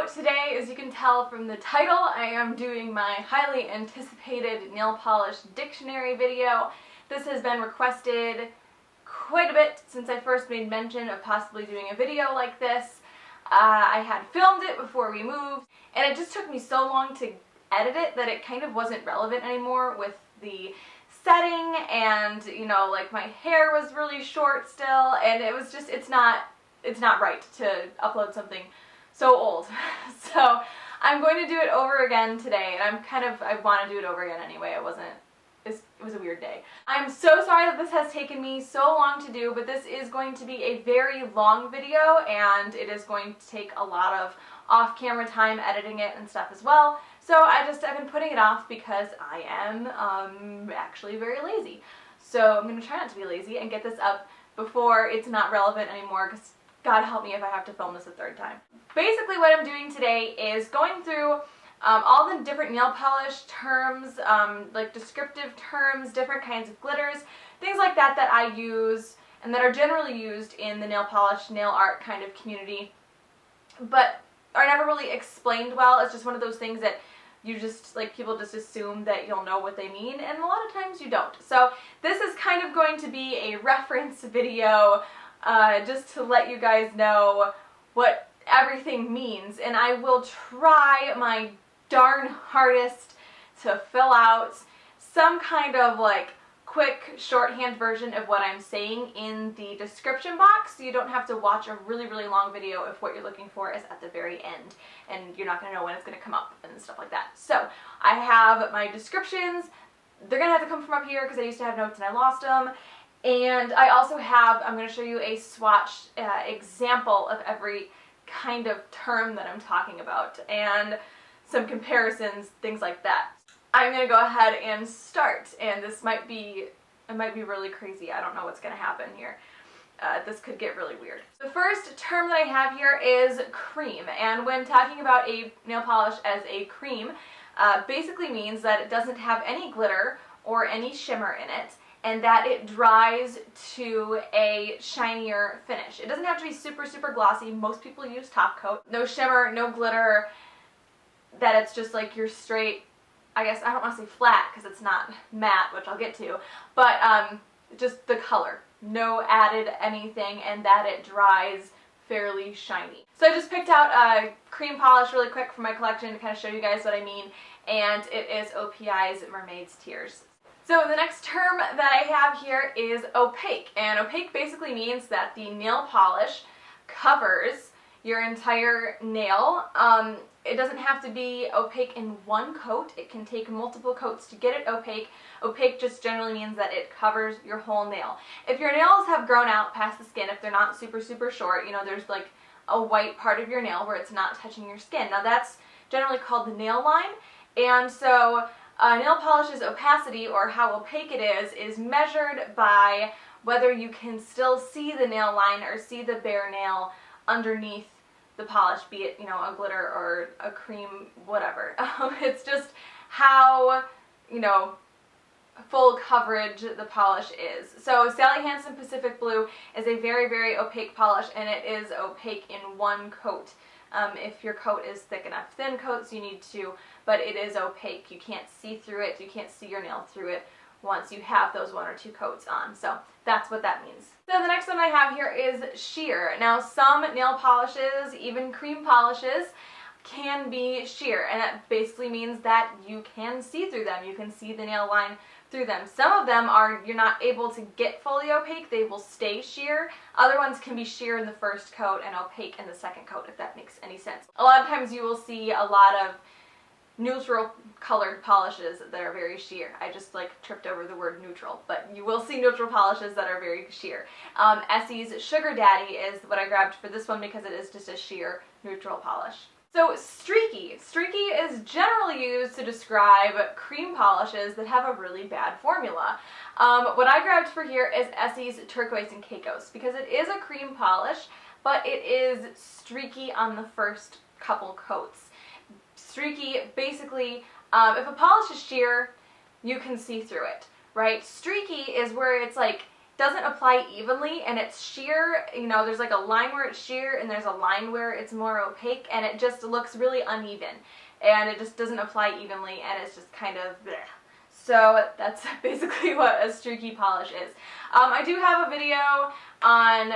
So today, as you can tell from the title, I am doing my highly anticipated nail polish dictionary video. This has been requested quite a bit since I first made mention of possibly doing a video like this. I had filmed it before we moved, and it just took me so long to edit it that it kind of wasn't relevant anymore with the setting, and you know, like my hair was really short still, and it was just, it's not right to upload something so old. So I'm going to do it over again today, and I want to do it over again anyway. It was a weird day. I'm so sorry that this has taken me so long to do, but this is going to be a very long video, and it is going to take a lot of off-camera time editing it and stuff as well. So I've been putting it off because I am actually very lazy. So I'm going to try not to be lazy and get this up before it's not relevant anymore, because God help me if I have to film this a third time. Basically what I'm doing today is going through all the different nail polish terms, like descriptive terms, different kinds of glitters, things like that that I use and that are generally used in the nail polish, nail art kind of community, but are never really explained well. It's just one of those things that you just, like, people just assume that you'll know what they mean, and a lot of times you don't. So this is kind of going to be a reference video, just to let you guys know what everything means, and I will try my darn hardest to fill out some kind of like quick shorthand version of what I'm saying in the description box, so you don't have to watch a really long video if what you're looking for is at the very end and you're not going to know when it's going to come up and stuff like that. So I have my descriptions. They're going to have to come from up here because I used to have notes and I lost them. And I also have, I'm going to show you a swatch example of every kind of term that I'm talking about, and some comparisons, things like that. I'm going to go ahead and start, and it might be really crazy. I don't know what's going to happen here. This could get really weird. The first term that I have here is cream, and when talking about a nail polish as a cream, basically means that it doesn't have any glitter or any shimmer in it, and that it dries to a shinier finish. It doesn't have to be super glossy. Most people use top coat. No shimmer, no glitter, that it's just like your straight, I guess, I don't want to say flat because it's not matte, which I'll get to, but just the color. No added anything, and that it dries fairly shiny. So I just picked out a cream polish really quick from my collection to kind of show you guys what I mean, and it is OPI's Mermaid's Tears. So the next term that I have here is opaque, and opaque basically means that the nail polish covers your entire nail. It doesn't have to be opaque in one coat. It can take multiple coats to get it opaque. Opaque just generally means that it covers your whole nail. If your nails have grown out past the skin, if they're not super short, you know, there's like a white part of your nail where it's not touching your skin. Now that's generally called the nail line, and so nail polish's opacity, or how opaque it is measured by whether you can still see the nail line or see the bare nail underneath the polish, be it, you know, a glitter or a cream, whatever. It's just how, you know, full coverage the polish is. So Sally Hansen Pacific Blue is a very opaque polish, and it is opaque in one coat. If your coat is thick enough. Thin coats you need to, but it is opaque. You can't see through it. You can't see your nail through it once you have those one or two coats on. So that's what that means. So the next one I have here is sheer. Now some nail polishes, even cream polishes, can be sheer, and that basically means that you can see through them. You can see the nail line through them. Some of them you're not able to get fully opaque. They will stay sheer. Other ones can be sheer in the first coat and opaque in the second coat, if that makes any sense. A lot of times you will see a lot of neutral colored polishes that are very sheer. I just like tripped over the word neutral, but you will see neutral polishes that are very sheer. Essie's Sugar Daddy is what I grabbed for this one because it is just a sheer neutral polish. So streaky. Streaky is generally used to describe cream polishes that have a really bad formula. What I grabbed for here is Essie's Turquoise and Caicos, because it is a cream polish, but it is streaky on the first couple coats. Streaky, basically, if a polish is sheer, you can see through it, right? Streaky is where it's like, doesn't apply evenly, and it's sheer, you know, there's like a line where it's sheer and there's a line where it's more opaque, and it just looks really uneven, and it just doesn't apply evenly, and it's just kind of bleh. So that's basically what a streaky polish is. I do have a video on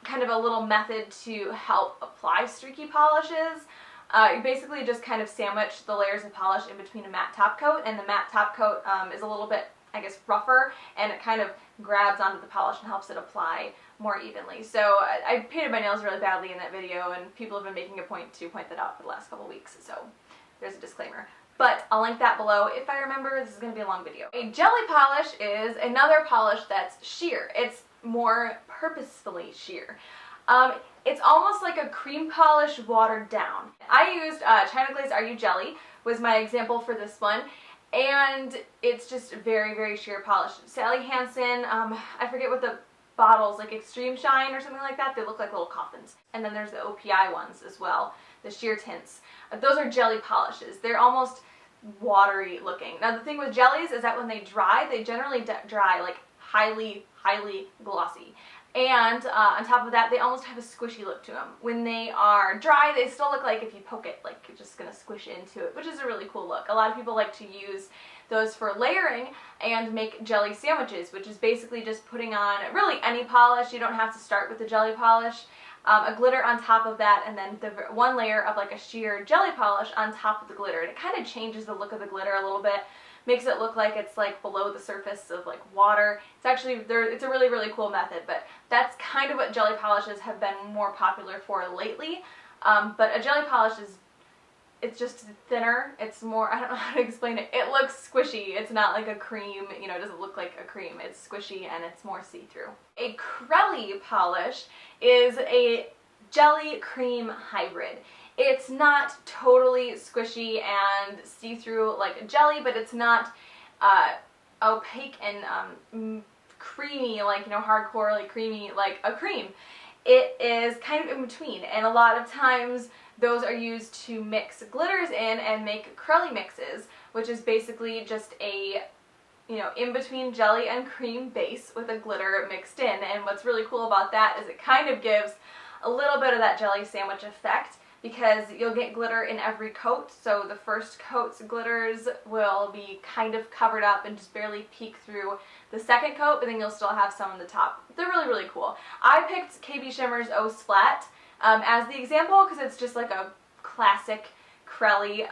kind of a little method to help apply streaky polishes. You basically just kind of sandwich the layers of polish in between a matte top coat, and the matte top coat is a little bit, I guess, rougher, and it kind of grabs onto the polish and helps it apply more evenly. So I painted my nails really badly in that video, and people have been making a point to point that out for the last couple weeks, so there's a disclaimer. But I'll link that below if I remember. This is going to be a long video. A jelly polish is another polish that's sheer. It's more purposefully sheer. It's almost like a cream polish watered down. I used China Glaze RU Jelly was my example for this one, and it's just very, very sheer polish. Sally Hansen, I forget what the bottles, like Extreme Shine or something like that, they look like little coffins. And then there's the OPI ones as well, the sheer tints. Those are jelly polishes. They're almost watery looking. Now the thing with jellies is that when they dry, they generally dry like highly, highly glossy. And on top of that, they almost have a squishy look to them. When they are dry, they still look like if you poke it, like you're just going to squish into it, which is a really cool look. A lot of people like to use those for layering and make jelly sandwiches, which is basically just putting on really any polish. You don't have to start with the jelly polish. A glitter on top of that, and then the one layer of like a sheer jelly polish on top of the glitter. And it kind of changes the look of the glitter a little bit. Makes it look like it's like below the surface of like water. It's actually, it's a really, really cool method, but that's kind of what jelly polishes have been more popular for lately. But a jelly polish is, it's just thinner. It's more, I don't know how to explain it. It looks squishy. It's not like a cream, you know, it doesn't look like a cream. It's squishy and it's more see-through. A Crelly polish is a jelly cream hybrid. It's not totally squishy and see-through like a jelly, but it's not opaque and creamy, like, you know, hardcore, like creamy, like a cream. It is kind of in between, and a lot of times those are used to mix glitters in and make Crelly mixes, which is basically just a, you know, in between jelly and cream base with a glitter mixed in. And what's really cool about that is it kind of gives a little bit of that jelly sandwich effect, because you'll get glitter in every coat. So the first coat's glitters will be kind of covered up and just barely peek through the second coat, but then you'll still have some on the top. They're really, really cool. I picked KB Shimmer's O Splat as the example because it's just like a classic Crelly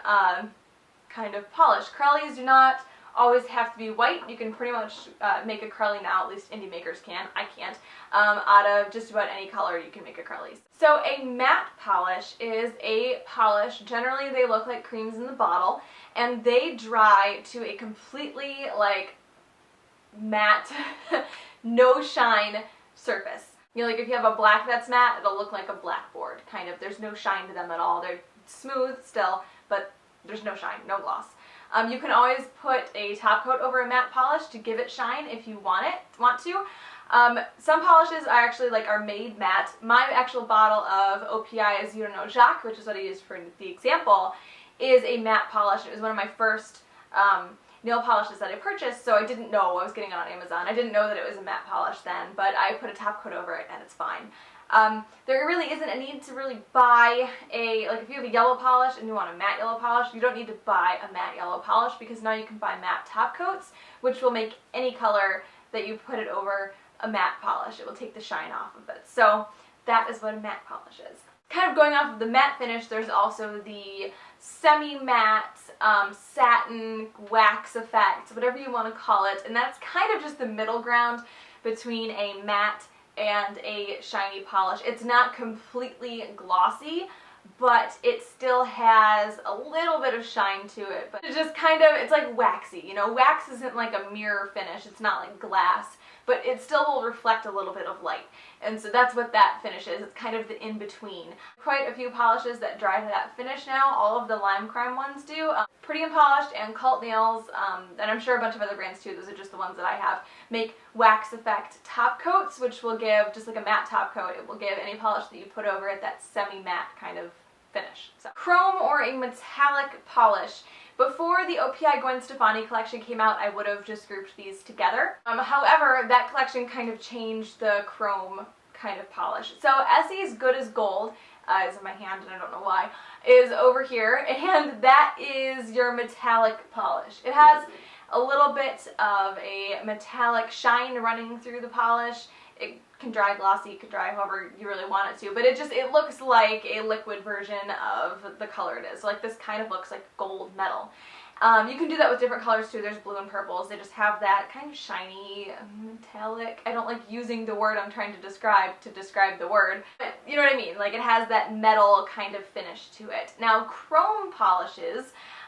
kind of polish. Crellys do not always have to be white. You can pretty much make a Crelly now, at least indie makers can. I can't. Out of just about any color you can make a Crelly. So a matte polish is a polish, generally they look like creams in the bottle, and they dry to a completely like matte, no shine surface. You know, like if you have a black that's matte, it'll look like a blackboard, kind of. There's no shine to them at all. They're smooth still, but there's no shine, no gloss. You can always put a top coat over a matte polish to give it shine if you want to. Some polishes are actually are made matte. My actual bottle of OPI is Jacques, which is what I used for the example, is a matte polish. It was one of my first nail polishes that I purchased, so I didn't know I was getting it on Amazon. I didn't know that it was a matte polish then, but I put a top coat over it and it's fine. There really isn't a need to really buy if you have a yellow polish and you want a matte yellow polish, you don't need to buy a matte yellow polish, because now you can buy matte top coats, which will make any color that you put it over a matte polish. It will take the shine off of it. So that is what a matte polish is. Kind of going off of the matte finish, there's also the semi-matte, satin, wax effect, whatever you want to call it, and that's kind of just the middle ground between a matte and a shiny polish. It's not completely glossy, but it still has a little bit of shine to it. But it's just kind of, it's like waxy, you know, wax isn't like a mirror finish, it's not like glass, but it still will reflect a little bit of light. And so that's what that finish is. It's kind of the in-between. Quite a few polishes that dry to that finish now. All of the Lime Crime ones do. Pretty and Polished and Cult Nails, and I'm sure a bunch of other brands too, those are just the ones that I have, make wax effect top coats, which will give, just like a matte top coat, it will give any polish that you put over it that semi-matte kind of finish. So, chrome or a metallic polish Before the OPI Gwen Stefani collection came out, I would have just grouped these together. However, that collection kind of changed the chrome kind of polish. So Essie's Good as Gold, is in my hand and I don't know why, is over here, and that is your metallic polish. It has a little bit of a metallic shine running through the polish. It can dry glossy, it can dry however you really want it to, but it looks like a liquid version of the color it is. Like this kind of looks like gold metal. You can do that with different colors too. There's blue and purples. They just have that kind of shiny, metallic. I don't like using the word I'm trying to describe the word, but you know what I mean. Like it has that metal kind of finish to it. Now chrome polishes,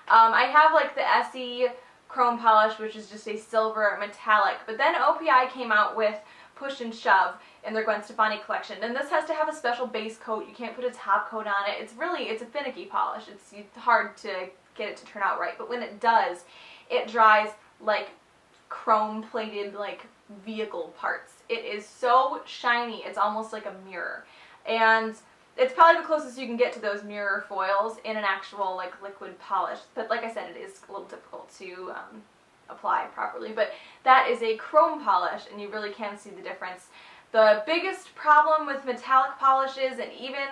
I have like the Essie chrome polish, which is just a silver metallic, but then OPI came out with Push and Shove in their Gwen Stefani collection, and this has to have a special base coat. You can't put a top coat on it. It's a finicky polish. It's hard to get it to turn out right, but when it does, it dries like chrome plated like vehicle parts. It is so shiny, it's almost like a mirror, and it's probably the closest you can get to those mirror foils in an actual like liquid polish, but like I said, it is a little difficult to apply properly. But that is a chrome polish, and you really can see the difference. The biggest problem with metallic polishes, and even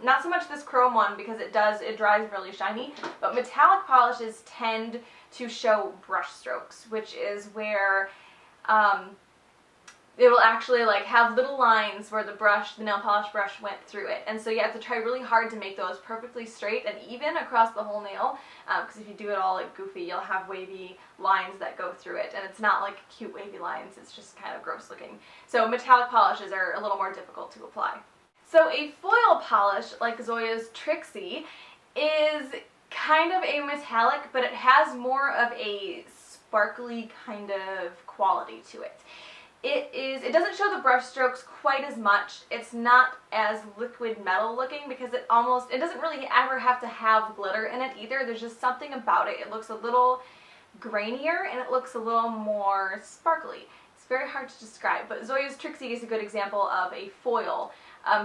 not so much this chrome one because it dries really shiny, but metallic polishes tend to show brush strokes, which is where it will actually like have little lines where the nail polish brush went through it, and so you have to try really hard to make those perfectly straight and even across the whole nail, because if you do it all like goofy, you'll have wavy lines that go through it, and it's not like cute wavy lines, it's just kind of gross looking. So metallic polishes are a little more difficult to apply. So a foil polish like Zoya's Trixie is kind of a metallic, but it has more of a sparkly kind of quality to it. It doesn't show the brush strokes quite as much. It's not as liquid metal looking because it doesn't really ever have to have glitter in it either. There's just something about it. It looks a little grainier and it looks a little more sparkly. It's very hard to describe, but Zoya's Trixie is a good example of a foil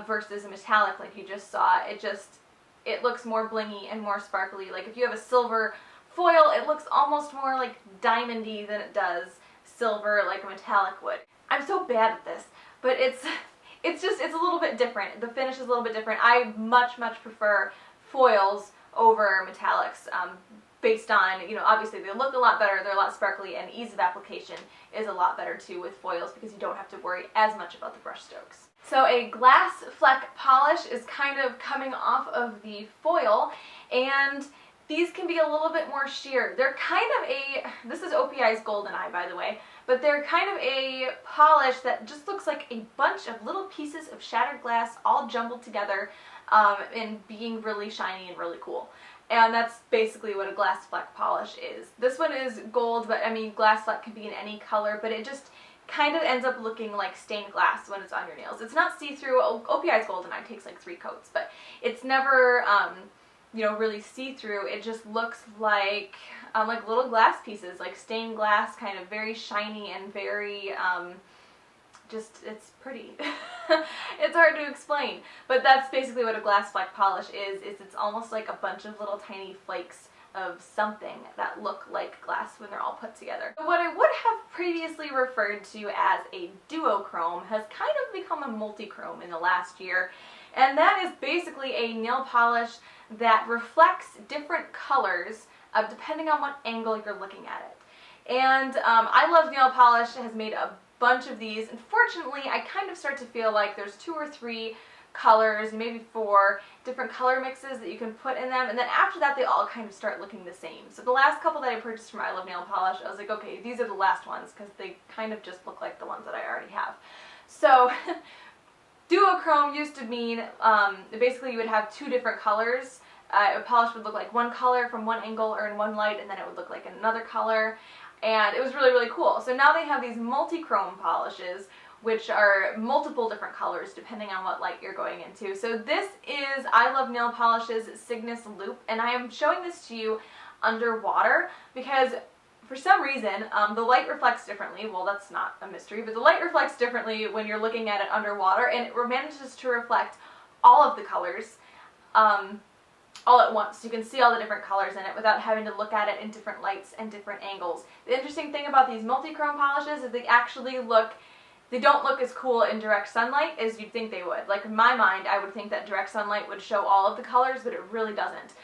versus a metallic like you just saw. It looks more blingy and more sparkly. Like if you have a silver foil, it looks almost more like diamondy than it does silver like a metallic would. I'm so bad at this, but it's a little bit different. The finish is a little bit different. I much prefer foils over metallics, based on, you know, obviously they look a lot better, they're a lot sparkly, and ease of application is a lot better too with foils because you don't have to worry as much about the brush strokes. So a glass Fleck polish is kind of coming off of the foil, and these can be a little bit more sheer. They're kind of this is OPI's Golden Eye, by the way, but they're kind of a polish that just looks like a bunch of little pieces of shattered glass all jumbled together and being really shiny and really cool. And that's basically what a glass Fleck polish is. This one is gold, but I mean glass Fleck can be in any color, but it just kind of ends up looking like stained glass when it's on your nails. It's not see-through. OPI's Golden Eye takes like 3 coats, but it's never you know, really see-through. It just looks like little glass pieces, like stained glass, kind of very shiny and very it's pretty. It's hard to explain, but that's basically what a glass Fleck polish is it's almost like a bunch of little tiny flakes of something that look like glass when they're all put together. What I would have previously referred to as a duochrome has kind of become a multichrome in the last year, and that is basically a nail polish that reflects different colors depending on what angle you're looking at it. And I Love Nail Polish has made a bunch of these. Unfortunately, I kind of start to feel like there's 2 or 3 colors, maybe 4 different color mixes that you can put in them, and then after that they all kind of start looking the same. So the last couple that I purchased from I Love Nail Polish, I was like, okay, these are the last ones because they kind of just look like the ones that I already have. So duochrome used to mean basically you would have 2 different colors. A polish would look like one color from one angle or in one light, and then it would look like another color, and it was really cool. So now they have these multichrome polishes, which are multiple different colors depending on what light you're going into. So this is I Love Nail Polish's Cygnus Loop, and I am showing this to you underwater because for some reason the light reflects differently. Well, that's not a mystery, but the light reflects differently when you're looking at it underwater, and it manages to reflect all of the colors. all at once. You can see all the different colors in it without having to look at it in different lights and different angles. The interesting thing about these multi-chrome polishes is they actually they don't look as cool in direct sunlight as you'd think they would. Like in my mind, I would think that direct sunlight would show all of the colors, but it really doesn't.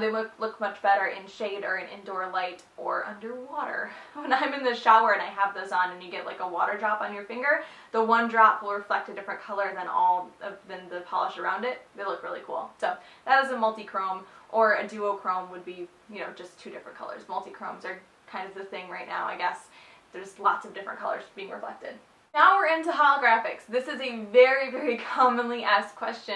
They look much better in shade or in indoor light or underwater. When I'm in the shower and I have this on and you get like a water drop on your finger, the one drop will reflect a different color than the polish around it. They look really cool. So that is a multi-chrome, or a duochrome would be, you know, just two different colors. Multi-chromes are kind of the thing right now, I guess. There's lots of different colors being reflected. Now we're into holographics. This is a very, very commonly asked question,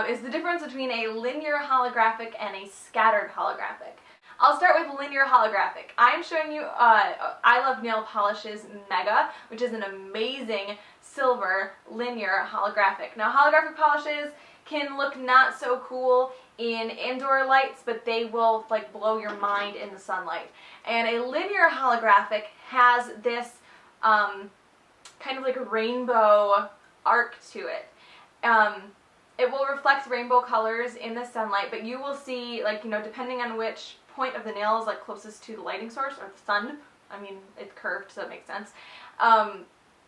is the difference between a linear holographic and a scattered holographic. I'll start with linear holographic. I'm showing you I Love Nail Polish's Mega, which is an amazing silver linear holographic. Now holographic polishes can look not so cool in indoor lights, but they will like blow your mind in the sunlight. And a linear holographic has this kind of like a rainbow arc to it. It will reflect rainbow colors in the sunlight, but you will see, like, you know, depending on which point of the nail is like closest to the lighting source or the sun, I mean, it's curved, so that makes sense,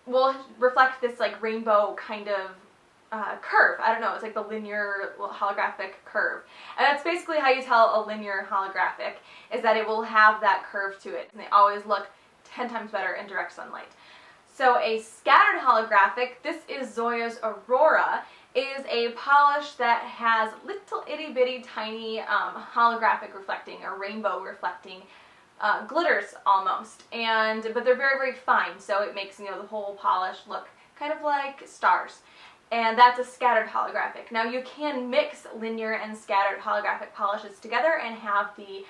will reflect this like rainbow kind of curve. I don't know, it's like the linear holographic curve. And that's basically how you tell a linear holographic, is that it will have that curve to it, and they always look 10 times better in direct sunlight. So a scattered holographic, this is Zoya's Aurora, is a polish that has little itty bitty tiny holographic reflecting or rainbow reflecting glitters almost, but they're very, very fine, so it makes, you know, the whole polish look kind of like stars. And that's a scattered holographic. Now you can mix linear and scattered holographic polishes together and have the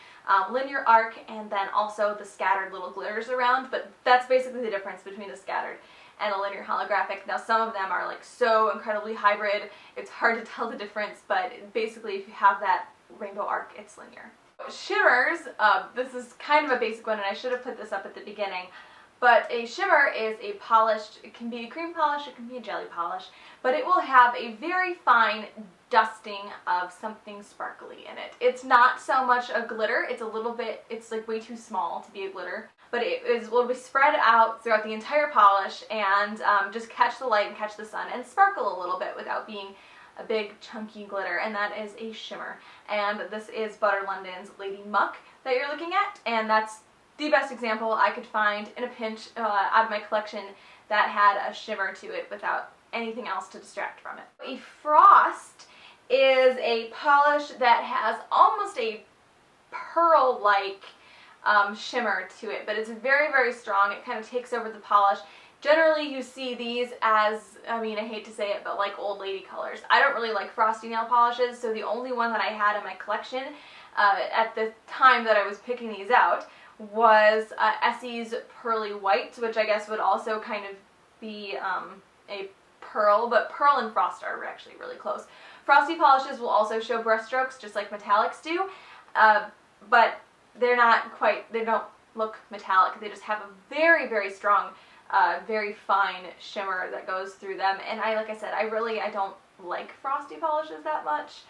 linear arc and then also the scattered little glitters around, but that's basically the difference between the scattered and a linear holographic. Now some of them are like so incredibly hybrid, it's hard to tell the difference, but basically if you have that rainbow arc, it's linear. Shimmers, this is kind of a basic one and I should have put this up at the beginning, but a shimmer is a polished, it can be a cream polish, it can be a jelly polish, but it will have a very fine dusting of something sparkly in it. It's not so much a glitter, it's a little bit, it's like way too small to be a glitter, but will be spread out throughout the entire polish and just catch the light and catch the sun and sparkle a little bit without being a big chunky glitter, and that is a shimmer. And this is Butter London's Lady Muck that you're looking at, and that's the best example I could find in a pinch out of my collection that had a shimmer to it without anything else to distract from it. A frost is a polish that has almost a pearl-like shimmer to it, but it's very, very strong. It kind of takes over the polish. Generally you see these as, I mean, I hate to say it, but like old lady colors. I don't really like frosty nail polishes, so the only one that I had in my collection at the time that I was picking these out was Essie's Pearly White, which I guess would also kind of be a pearl, but pearl and frost are actually really close. Frosty polishes will also show brushstrokes just like metallics do, but they're not quite, they don't look metallic. They just have a very, very strong, very fine shimmer that goes through them. And like I said, I don't like frosty polishes that much.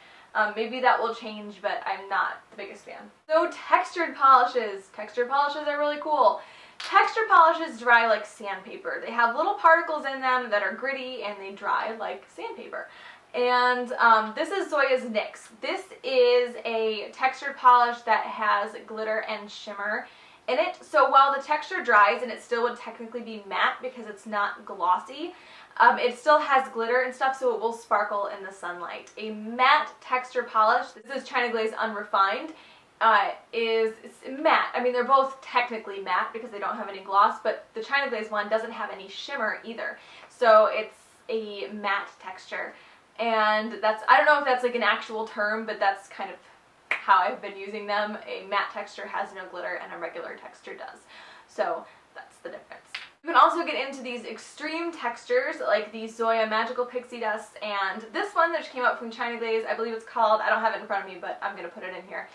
Maybe that will change, but I'm not the biggest fan. So textured polishes. Textured polishes are really cool. Textured polishes dry like sandpaper. They have little particles in them that are gritty and they dry like sandpaper. And this is Zoya's NYX. This is a textured polish that has glitter and shimmer in it. So while the texture dries and it still would technically be matte because it's not glossy, it still has glitter and stuff, so it will sparkle in the sunlight. A matte texture polish, this is China Glaze Unrefined, is matte. I mean, they're both technically matte because they don't have any gloss, but the China Glaze one doesn't have any shimmer either. So it's a matte texture. And that's, I don't know if that's like an actual term, but that's kind of how I've been using them. A matte texture has no glitter and a regular texture does. So that's the difference. You can also get into these extreme textures like the Zoya Magical Pixie Dust and this one that just came out from China Glaze. I believe it's called, I don't have it in front of me, but I'm going to put it in here.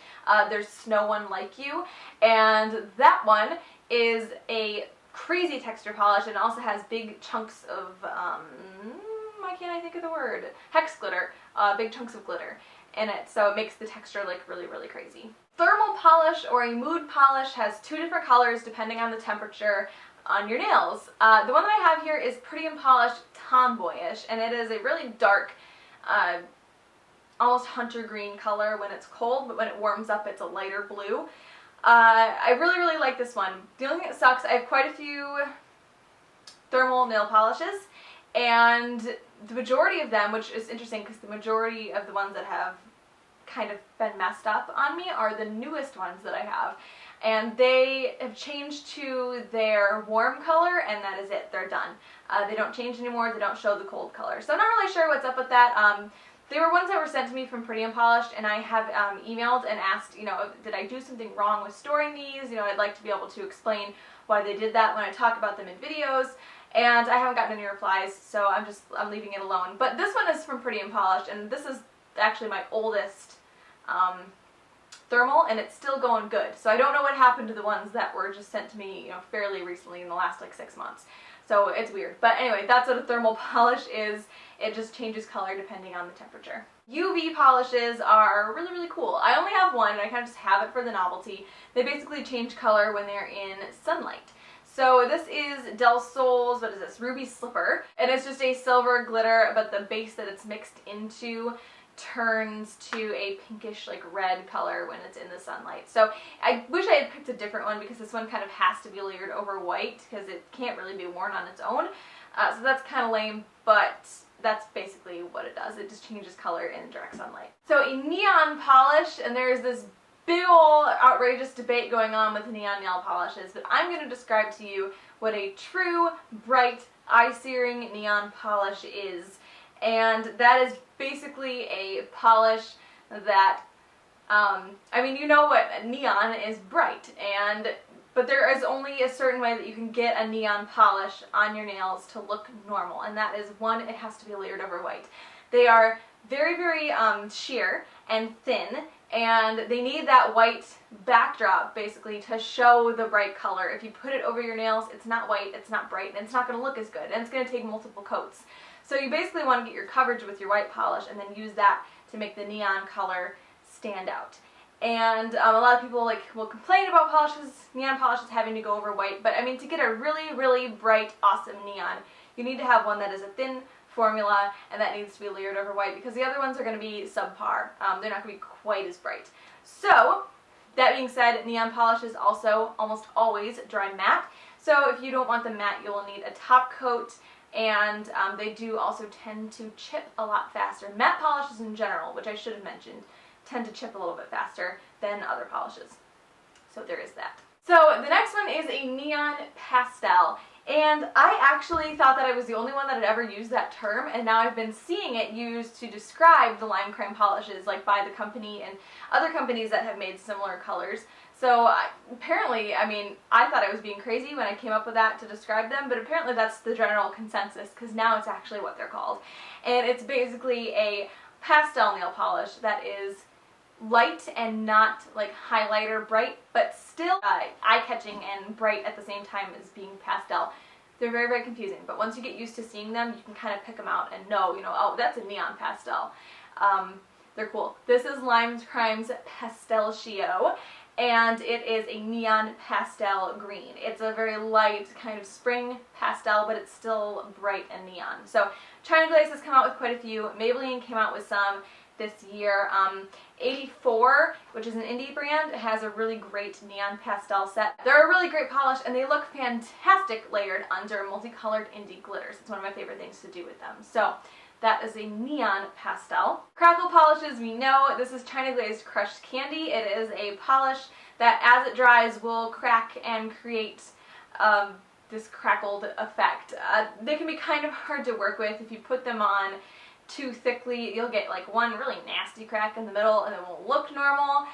There's Snow One Like You, and that one is a crazy texture polish and also has big chunks of, why can't I think of the word? Hex glitter, big chunks of glitter. in it, so it makes the texture like really, really crazy. Thermal polish or a mood polish has two different colors depending on the temperature on your nails. The one that I have here is Pretty and Polished Tomboyish, and it is a really dark, almost hunter green color when it's cold, but when it warms up it's a lighter blue. I really, really like this one. The only thing that sucks, I have quite a few thermal nail polishes, and the majority of them, which is interesting because the majority of the ones that have kind of been messed up on me are the newest ones that I have. And they have changed to their warm color, and that is it. They're done. They don't change anymore. They don't show the cold color. So I'm not really sure what's up with that. They were ones that were sent to me from Pretty and Polished, and I have emailed and asked, you know, did I do something wrong with storing these? You know, I'd like to be able to explain why they did that when I talk about them in videos. And I haven't gotten any replies, so I'm leaving it alone. But this one is from Pretty and Polished, and this is actually my oldest thermal, and it's still going good. So I don't know what happened to the ones that were just sent to me, you know, fairly recently in the last like 6 months. So it's weird. But anyway, that's what a thermal polish is. It just changes color depending on the temperature. UV polishes are really, really cool. I only have one, and I kind of just have it for the novelty. They basically change color when they're in sunlight. So this is Del Sol's, what is this, Ruby Slipper, and it's just a silver glitter, but the base that it's mixed into turns to a pinkish like red color when it's in the sunlight. So I wish I had picked a different one because this one kind of has to be layered over white because it can't really be worn on its own. So that's kind of lame, but that's basically what it does. It just changes color in direct sunlight. So a neon polish, and there's this big ol' outrageous debate going on with neon nail polishes, but I'm going to describe to you what a true, bright, eye-searing neon polish is. And that is basically a polish that, I mean, you know what, neon is bright, but there is only a certain way that you can get a neon polish on your nails to look normal, and that is, one, it has to be layered over white. They are very, very sheer and thin, and they need that white backdrop basically to show the bright color. If you put it over your nails, it's not white, it's not bright, and it's not going to look as good, and it's going to take multiple coats. So you basically want to get your coverage with your white polish and then use that to make the neon color stand out. And a lot of people will complain about neon polishes having to go over white, but I mean, to get a really, really bright, awesome neon, you need to have one that is a thin formula, and that needs to be layered over white because the other ones are going to be subpar. They're not going to be quite as bright. So, that being said, neon polishes also almost always dry matte. So if you don't want them matte, you'll need a top coat, and they do also tend to chip a lot faster. Matte polishes in general, which I should have mentioned, tend to chip a little bit faster than other polishes. So there is that. So the next one is a neon pastel. And I actually thought that I was the only one that had ever used that term, and now I've been seeing it used to describe the lime creme polishes, like by the company and other companies that have made similar colors. So apparently, I mean, I thought I was being crazy when I came up with that to describe them, but apparently that's the general consensus, because now it's actually what they're called. And it's basically a pastel nail polish that is light and not like highlighter bright, but still eye-catching and bright at the same time as being pastel. They're very, very confusing, but once you get used to seeing them, you can kind of pick them out and know, oh, that's a neon pastel. They're cool. This is Lime Creme's Pastel Shio, and it is a neon pastel green. It's a very light kind of spring pastel, but it's still bright and neon. So China Glaze has come out with quite a few. Maybelline came out with some this year. 84, which is an indie brand, has a really great neon pastel set. They're a really great polish, and they look fantastic layered under multicolored indie glitters. It's one of my favorite things to do with them. So that is a neon pastel. Crackle polishes, we know this is China Glazed Crushed Candy. It is a polish that as it dries will crack and create this crackled effect. They can be kind of hard to work with. If you put them on too thickly, you'll get like one really nasty crack in the middle and it won't look normal.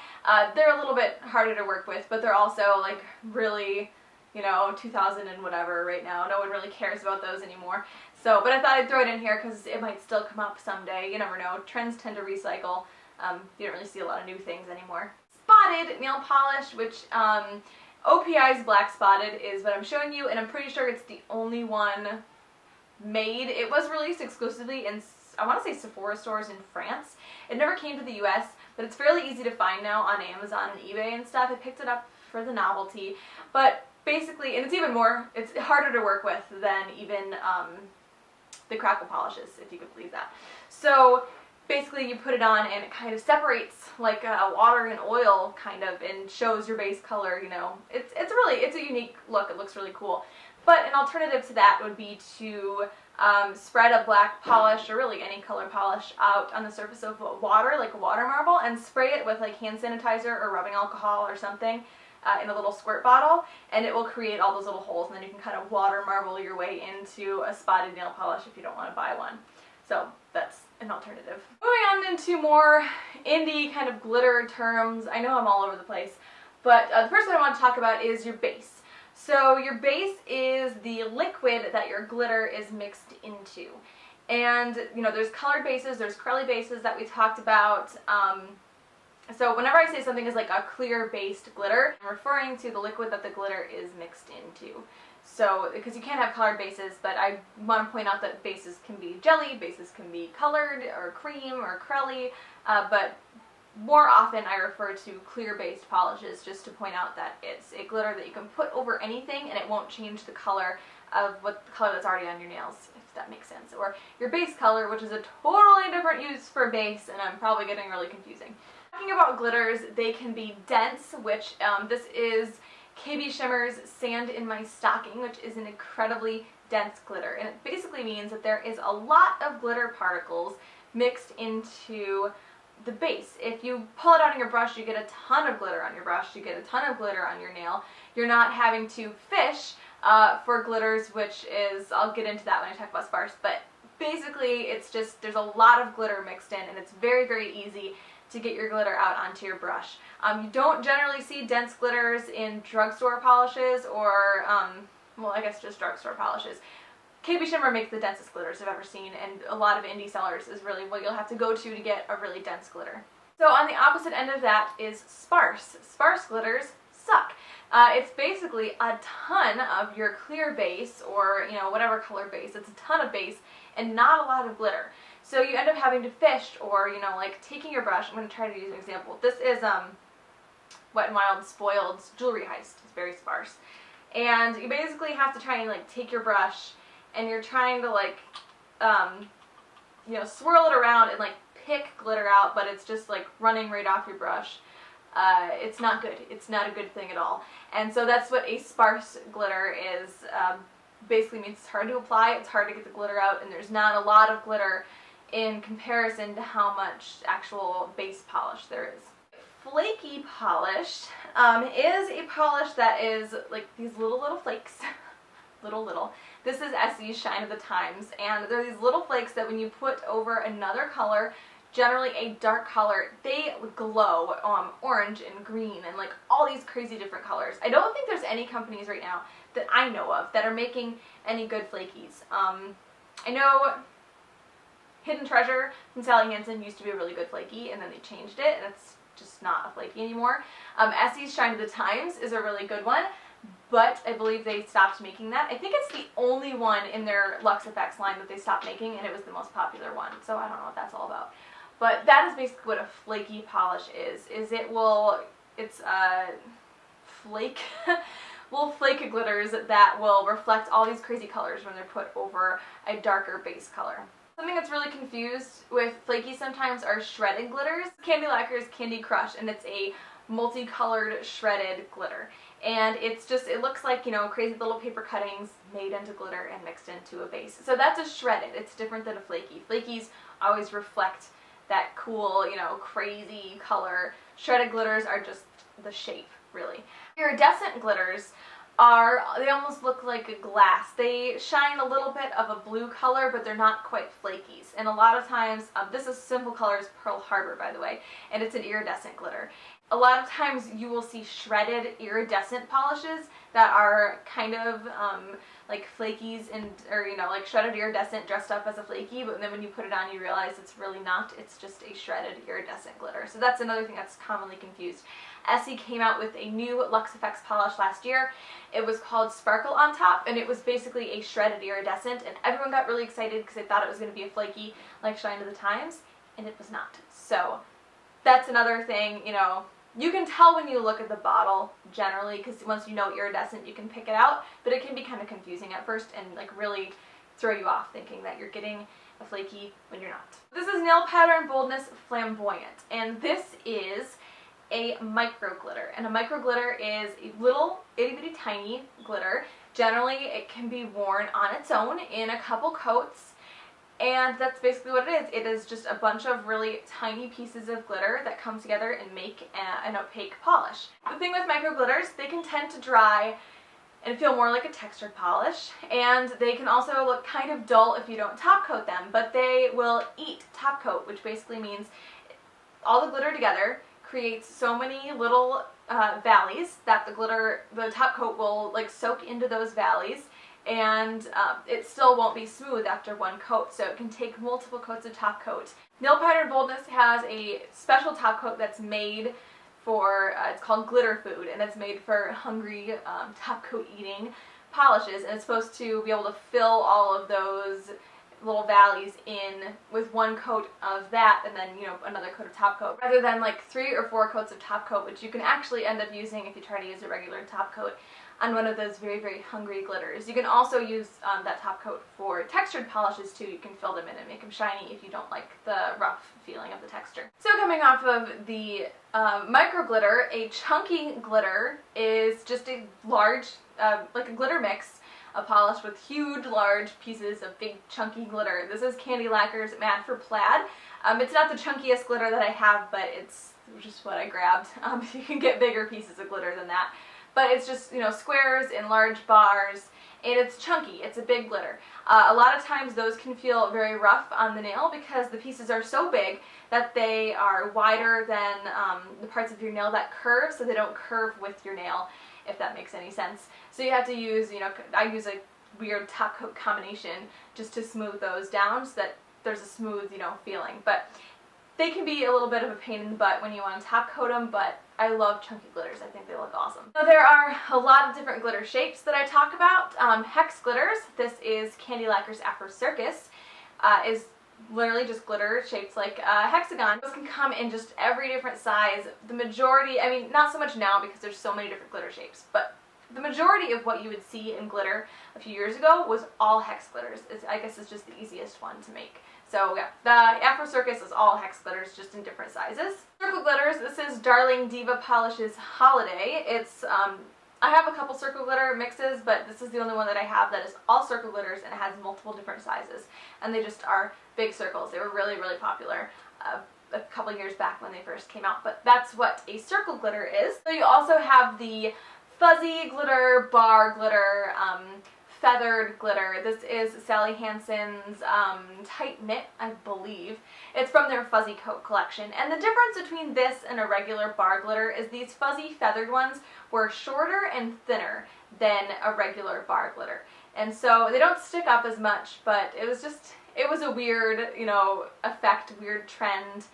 They're a little bit harder to work with, but they're also like really, 2000 and whatever right now. No one really cares about those anymore. So, but I thought I'd throw it in here because it might still come up someday. You never know. Trends tend to recycle. You don't really see a lot of new things anymore. Spotted nail polish, which OPI's Black Spotted is what I'm showing you, and I'm pretty sure it's the only one made. It was released exclusively in I want to say Sephora stores in France. It never came to the US, but it's fairly easy to find now on Amazon and eBay and stuff. I picked it up for the novelty, but basically, and it's harder to work with than even the Crackle polishes, if you could believe that. So basically you put it on and it kind of separates like water and oil kind of, and shows your base color, you know. It's a unique look. It looks really cool. But an alternative to that would be to spread a black polish, or really any color polish, out on the surface of water, like a water marble, and spray it with like hand sanitizer or rubbing alcohol or something in a little squirt bottle, and it will create all those little holes, and then you can kind of water marble your way into a spotted nail polish if you don't want to buy one. So that's an alternative. Moving on into more indie kind of glitter terms. I know I'm all over the place, but the first one I want to talk about is your base. So your base is the liquid that your glitter is mixed into. And, you know, there's colored bases, there's Crelly bases that we talked about. So whenever I say something is like a clear-based glitter, I'm referring to the liquid that the glitter is mixed into. So, because you can't have colored bases, but I want to point out that bases can be jelly, bases can be colored, or cream, or Crelly, but more often I refer to clear-based polishes just to point out that it's a glitter that you can put over anything and it won't change the color of what the color that's already on your nails, if that makes sense. Or your base color, which is a totally different use for base, and I'm probably getting really confusing. Talking about glitters, they can be dense, which this is KB Shimmer's Sand in My Stocking, which is an incredibly dense glitter. And it basically means that there is a lot of glitter particles mixed into the base. If you pull it out on your brush, you get a ton of glitter on your brush, you get a ton of glitter on your nail. You're not having to fish for glitters, which is, I'll get into that when I talk about Sparse, but basically it's just, there's a lot of glitter mixed in, and it's very, very easy to get your glitter out onto your brush. You don't generally see dense glitters in drugstore polishes or, well, I guess just drugstore polishes. KB Shimmer makes the densest glitters I've ever seen, and a lot of indie sellers is really what you'll have to go to get a really dense glitter. So on the opposite end of that is Sparse. Sparse glitters suck. It's basically a ton of your clear base, or, you know, whatever color base. It's a ton of base and not a lot of glitter. So you end up having to fish, or, you know, like taking your brush. I'm going to try to use an example. This is Wet n Wild Spoiled's Jewelry Heist. It's very sparse. And you basically have to try and like take your brush, and you're trying to like, you know, swirl it around and like pick glitter out, but it's just like running right off your brush. It's not good. It's not a good thing at all. And so that's what a sparse glitter is. Basically means it's hard to apply, it's hard to get the glitter out, and there's not a lot of glitter in comparison to how much actual base polish there is. Flakey polish is a polish that is like these little flakes. little. This is Essie's Shine of the Times, and they're these little flakes that when you put over another color, generally a dark color, they glow orange and green and like all these crazy different colors. I don't think there's any companies right now that I know of that are making any good flakies. I know Hidden Treasure from Sally Hansen used to be a really good flaky, and then they changed it, and it's just not a flaky anymore. Essie's Shine of the Times is a really good one, but I believe they stopped making that. I think it's the only one in their Luxe Effects line that they stopped making, and it was the most popular one, so I don't know what that's all about. But that is basically what a flaky polish is it's flake, little flake glitters that will reflect all these crazy colors when they're put over a darker base color. Something that's really confused with flaky sometimes are shredded glitters. Candy Lacquer's Candy Crush, and it's a multicolored shredded glitter. And it's just, it looks like, you know, crazy little paper cuttings made into glitter and mixed into a base. So that's a shredded. It's different than a flaky. Flakies always reflect that cool, you know, crazy color. Shredded glitters are just the shape, really. Iridescent glitters they almost look like a glass. They shine a little bit of a blue color, but they're not quite flakies. And a lot of times, this is Simple Colors Pearl Harbor, by the way, and it's an iridescent glitter. A lot of times you will see shredded iridescent polishes that are kind of like flakies and, or you know, like shredded iridescent dressed up as a flaky, but then when you put it on you realize it's really not, it's just a shredded iridescent glitter. So that's another thing that's commonly confused. Essie came out with a new Luxe Effects polish last year. It was called Sparkle on top, and it was basically a shredded iridescent, and everyone got really excited because they thought it was going to be a flaky like Shine of the Times, and it was not. So that's another thing, you know, you can tell when you look at the bottle generally, because once you know iridescent you can pick it out, but it can be kind of confusing at first and like really throw you off thinking that you're getting a flaky when you're not. This is Nail Pattern Boldness Flamboyant, and this is a micro glitter, and a micro glitter is a little itty bitty tiny glitter. Generally it can be worn on its own in a couple coats, and that's basically what it is. It is just a bunch of really tiny pieces of glitter that come together and make an opaque polish. The thing with micro glitters, they can tend to dry and feel more like a textured polish, and they can also look kind of dull if you don't top coat them, but they will eat top coat, which basically means all the glitter together creates so many little valleys that the top coat will like soak into those valleys, and it still won't be smooth after one coat, so it can take multiple coats of top coat. Nail Pattern Boldness has a special top coat that's made for, it's called Glitter Food, and it's made for hungry top coat eating polishes, and it's supposed to be able to fill all of those little valleys in with one coat of that, and then, you know, another coat of top coat, rather than like 3 or 4 coats of top coat, which you can actually end up using if you try to use a regular top coat on one of those very, very hungry glitters. You can also use that top coat for textured polishes too. You can fill them in and make them shiny if you don't like the rough feeling of the texture. So coming off of the micro glitter, a chunky glitter is just a large, like a glitter mix, a polish with huge, large pieces of big, chunky glitter. This is Candy Lacquer's Mad for Plaid. It's not the chunkiest glitter that I have, but it's just what I grabbed. You can get bigger pieces of glitter than that. But it's just, you know, squares in large bars, and it's chunky. It's a big glitter. A lot of times those can feel very rough on the nail because the pieces are so big that they are wider than the parts of your nail that curve, so they don't curve with your nail, if that makes any sense. So you have to use, you know, I use a weird top coat combination just to smooth those down so that there's a smooth, you know, feeling. But they can be a little bit of a pain in the butt when you want to top coat them, but I love chunky glitters. I think they look awesome. So there are a lot of different glitter shapes that I talk about. Hex glitters, this is Candy Lacquer's Afro Circus, is literally just glitter shaped like a hexagon. Those can come in just every different size. The majority, I mean, not so much now because there's so many different glitter shapes, but the majority of what you would see in glitter a few years ago was all hex glitters. I guess it's just the easiest one to make. So yeah, the Afro Circus is all hex glitters, just in different sizes. Circle glitters, this is Darling Diva Polishes Holiday. It's, I have a couple circle glitter mixes, but this is the only one that I have that is all circle glitters and it has multiple different sizes. And they just are big circles. They were really, really popular a couple years back when they first came out, but that's what a circle glitter is. So you also have the fuzzy glitter, bar glitter, feathered glitter. This is Sally Hansen's Tight Knit, I believe. It's from their Fuzzy Coat collection. And the difference between this and a regular bar glitter is these fuzzy feathered ones were shorter and thinner than a regular bar glitter. And so they don't stick up as much, but it was just, it was a weird, you know, effect, weird trend.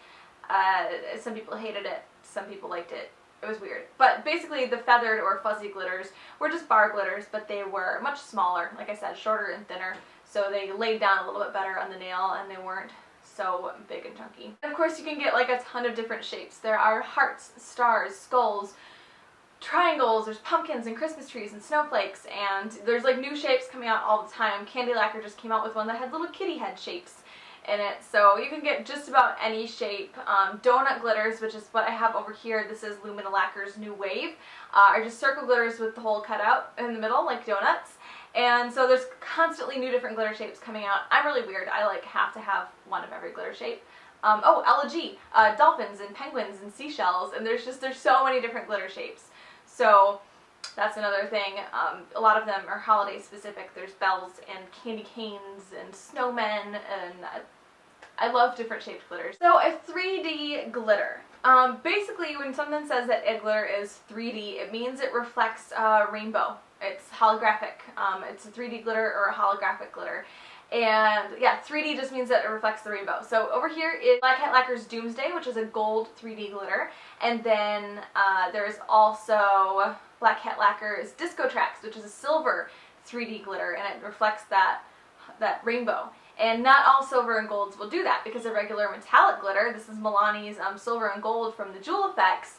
Some people hated it, some people liked it. It was weird. But basically the feathered or fuzzy glitters were just bar glitters, but they were much smaller, like I said, shorter and thinner, so they laid down a little bit better on the nail and they weren't so big and chunky. And of course you can get like a ton of different shapes. There are hearts, stars, skulls, triangles, there's pumpkins and Christmas trees and snowflakes, and there's like new shapes coming out all the time. Candy Lacquer just came out with one that had little kitty head shapes in it, so you can get just about any shape. Donut glitters, which is what I have over here, this is Lumina Lacquer's New Wave, are just circle glitters with the hole cut out in the middle like donuts. And so there's constantly new different glitter shapes coming out. I'm really weird. I like have to have one of every glitter shape. Oh, Elegy, dolphins and penguins and seashells, and there's so many different glitter shapes. So that's another thing. A lot of them are holiday specific. There's bells and candy canes and snowmen, and I love different shaped glitters. So a 3D glitter. Basically when someone says that a glitter is 3D, it means it reflects a rainbow. It's holographic. It's a 3D glitter or a holographic glitter. And yeah, 3D just means that it reflects the rainbow. So over here is Black Cat Lacquer's Doomsday, which is a gold 3D glitter. And then there's also Black Cat Lacquer's Disco Tracks, which is a silver 3D glitter, and it reflects that rainbow. And not all silver and golds will do that, because a regular metallic glitter, this is Milani's Silver and Gold from the Jewel Effects,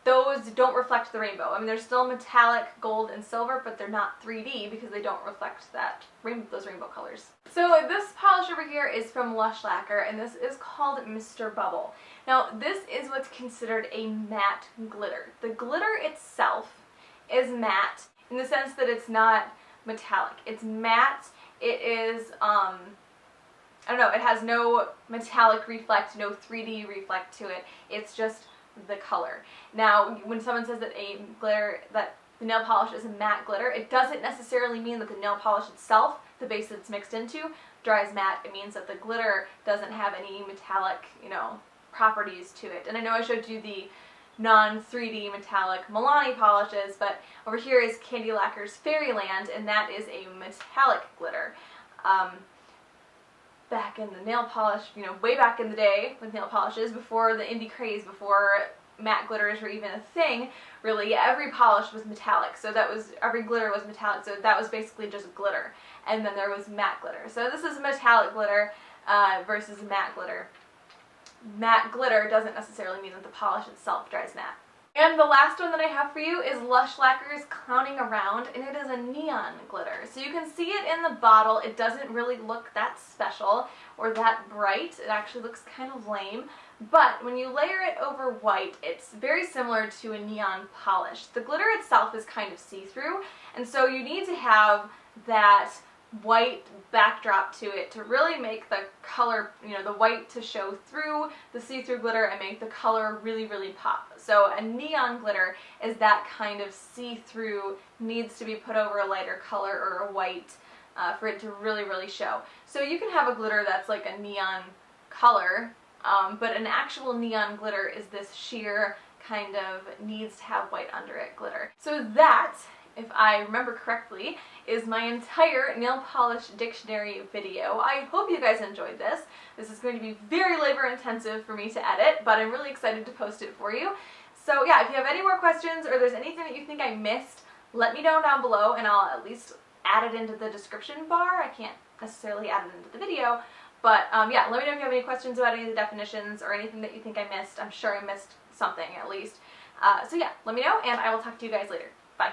those don't reflect the rainbow. I mean, they're still metallic gold and silver, but they're not 3D because they don't reflect those rainbow colors. So this polish over here is from Lush Lacquer, and this is called Mr. Bubble. Now, this is what's considered a matte glitter. The glitter itself is matte in the sense that it's not metallic. It's matte. It is, I don't know, it has no metallic reflect, no 3D reflect to it. It's just the color. Now, when someone says that the nail polish is a matte glitter, it doesn't necessarily mean that the nail polish itself, the base that it's mixed into, dries matte. It means that the glitter doesn't have any metallic, properties to it. And I know I showed you the non-3D metallic Milani polishes, but over here is Candy Lacquer's Fairyland, and that is a metallic glitter. Back in the nail polish, way back in the day with nail polishes, before the indie craze, before matte glitters were even a thing, really, every polish was metallic. So every glitter was metallic, so that was basically just glitter. And then there was matte glitter. So this is metallic glitter versus matte glitter. Matte glitter doesn't necessarily mean that the polish itself dries matte. And the last one that I have for you is Lush Lacquer's Clowning Around, and it is a neon glitter. So you can see it in the bottle. It doesn't really look that special or that bright. It actually looks kind of lame. But when you layer it over white, it's very similar to a neon polish. The glitter itself is kind of see-through, and so you need to have that white backdrop to it to really make the color, the white to show through the see-through glitter and make the color really, really pop. So a neon glitter is that kind of see-through, needs to be put over a lighter color or a white for it to really, really show. So you can have a glitter that's like a neon color, but an actual neon glitter is this sheer kind of needs to have white under it glitter. So that, if I remember correctly, is my entire nail polish dictionary video. I hope you guys enjoyed this. This is going to be very labor intensive for me to edit, but I'm really excited to post it for you. So yeah, if you have any more questions or there's anything that you think I missed, let me know down below and I'll at least add it into the description bar. I can't necessarily add it into the video, but yeah, let me know if you have any questions about any of the definitions or anything that you think I missed. I'm sure I missed something at least. So yeah, let me know and I will talk to you guys later. Bye.